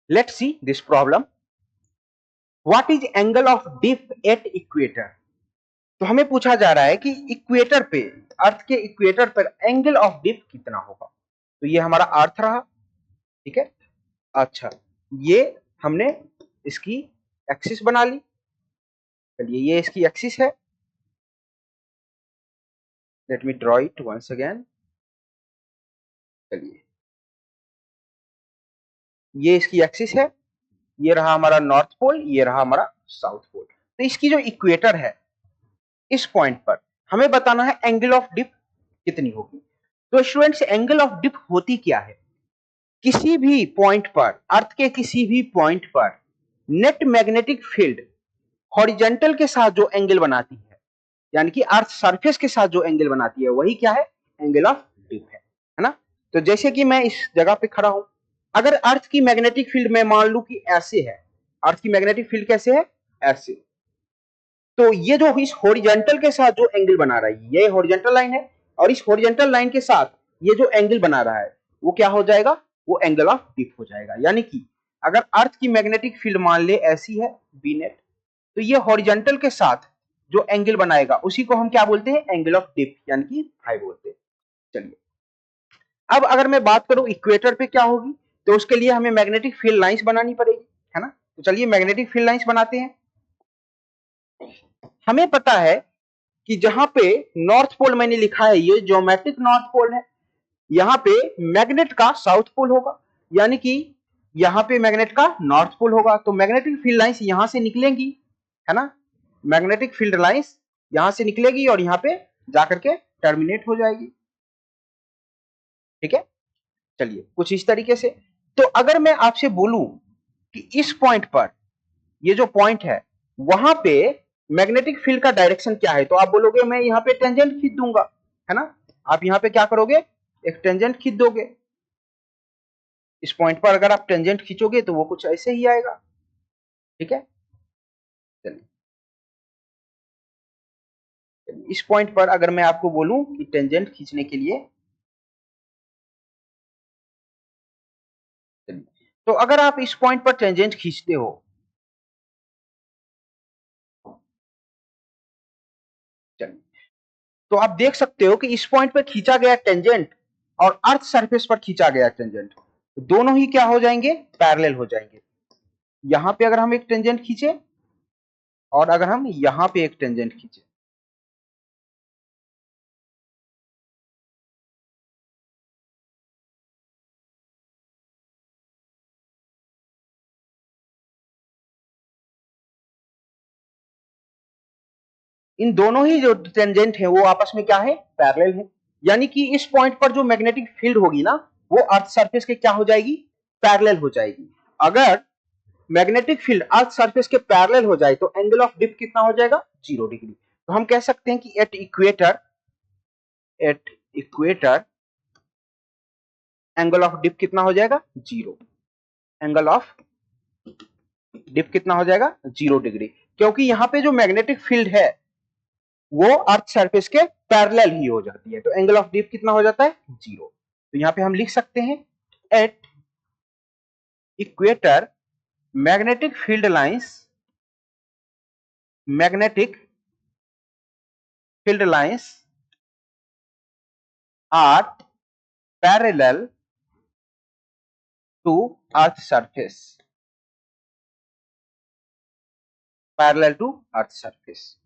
Let's see this problem. What is angle of dip at equator? तो हमें पूछा जा रहा है कि इक्वेटर पे, अर्थ के इक्वेटर पर एंगल ऑफ डिप कितना होगा। तो ये हमारा अर्थ रहा, ठीक है। अच्छा, ये हमने इसकी एक्सिस बना ली। चलिए, ये इसकी एक्सिस है। Let me draw it once again. चलिए, ये इसकी एक्सिस है, ये रहा हमारा नॉर्थ पोल, ये रहा हमारा साउथ पोल। तो इसकी जो इक्वेटर है, इस पॉइंट पर हमें बताना है एंगल ऑफ डिप कितनी होगी। तो स्टूडेंट्स, एंगल ऑफ डिप होती क्या है? किसी भी पॉइंट पर, अर्थ के किसी भी पॉइंट पर नेट मैग्नेटिक फील्ड हॉरिजॉन्टल के साथ जो एंगल बनाती है, यानी कि अर्थ सरफेस के साथ जो एंगल बनाती है, वही क्या है? एंगल ऑफ डिप है ना। तो जैसे कि मैं इस जगह पे खड़ा हूं, अगर अर्थ की मैग्नेटिक फील्ड मैं मान लू कि ऐसे है, अर्थ की मैग्नेटिक फील्ड कैसे है? ऐसे। तो ये जो इस हॉरिजॉन्टल के साथ जो एंगल बना रहा है, ये हॉरिजॉन्टल लाइन है, और इस हॉरिजॉन्टल लाइन के साथ ये जो एंगल बना रहा है, वो क्या हो जाएगा? वो एंगल ऑफ डिप हो जाएगा। यानी कि अगर अर्थ की मैग्नेटिक फील्ड मान ले ऐसी है बी नेट, तो ये हॉरिजॉन्टल के साथ जो एंगल बनाएगा उसी को हम क्या बोलते हैं? एंगल ऑफ डिप, यानी कि फाई बोलते हैं। चलिए, अब अगर मैं बात करूं इक्वेटर पे क्या होगी, तो उसके लिए हमें मैग्नेटिक फील्ड लाइंस बनानी पड़ेगी, है ना। तो चलिए मैग्नेटिक फील्ड लाइंस बनाते हैं। हमें पता है कि जहां पे नॉर्थ पोल मैंने लिखा है, ये ज्योमेट्रिक नॉर्थ पोल है, यहां पे मैग्नेट का साउथ पोल होगा, यानी कि यहां पे मैग्नेट का नॉर्थ पोल होगा। तो मैग्नेटिक फील्ड लाइंस यहां से निकलेंगी, है ना। मैग्नेटिक फील्ड लाइंस यहां से निकलेगी और यहां पे जाकर के टर्मिनेट हो जाएगी, ठीक है। चलिए, कुछ इस तरीके से। तो अगर मैं आपसे बोलूं कि इस पॉइंट पर, ये जो पॉइंट है, वहां पे मैग्नेटिक फील्ड का डायरेक्शन क्या है, तो आप बोलोगे मैं यहाँ पे टेंजेंट खींच दूंगा, है ना। आप यहाँ पे क्या करोगे? एक टेंजेंट खींच दोगे। इस पॉइंट पर अगर आप टेंजेंट खींचोगे तो वो कुछ ऐसे ही आएगा, ठीक है। चलिए, इस पॉइंट पर अगर मैं आपको बोलूं कि टेंजेंट खींचने के लिए, तो अगर आप इस पॉइंट पर टेंजेंट खींचते हो, चलिए, तो आप देख सकते हो कि इस पॉइंट पर खींचा गया टेंजेंट और अर्थ सरफेस पर खींचा गया टेंजेंट, दोनों ही क्या हो जाएंगे? पैरेलल हो जाएंगे। यहां पे अगर हम एक टेंजेंट खींचे और अगर हम यहां पे एक टेंजेंट खींचे, इन दोनों ही जो टेंजेंट है वो आपस में क्या है? पैरेलल है। यानी कि इस पॉइंट पर जो मैग्नेटिक फील्ड होगी ना, वो अर्थ सरफेस के क्या हो जाएगी? पैरेलल हो जाएगी। अगर मैग्नेटिक फील्ड अर्थ सरफेस के पैरेलल हो जाए तो एंगल ऑफ डिप कितना हो जाएगा? 0 डिग्री। तो हम कह सकते हैं कि at equator angle of dip कितना हो जाएगा? 0। एंगल ऑफ डिप कितना हो जाएगा? 0 डिग्री, क्योंकि यहाँ पे जो मैग्नेटिक फील्ड है वो अर्थ सरफेस के पैरेलल ही हो जाती है। तो एंगल ऑफ डिप कितना हो जाता है? 0। तो यहाँ पे हम लिख सकते हैं at equator magnetic field lines, magnetic field lines are parallel to earth surface, parallel to earth surface.